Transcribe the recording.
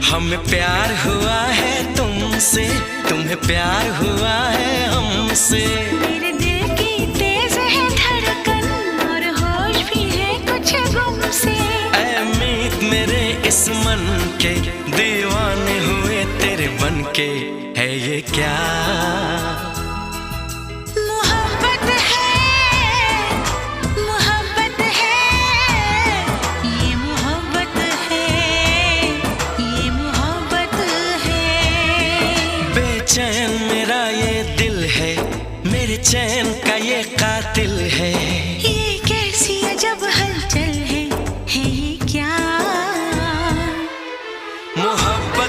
हमें प्यार हुआ है तुमसे, तुम्हें प्यार हुआ है हमसे। मेरे दिल की तेज है धड़कन और होश भी है कुछ गुम से। ऐ मीत मेरे इस मन के, दीवाने हुए तेरे बनके। है ये क्या मोहब्बत है, मोहब्बत है, ये मोहब्बत है, ये मोहब्बत है। बेचैन मेरा ये दिल है, मेरे चैन का ये कातिल है। ये कैसी अजब हलचल है ये क्या मोहब्बत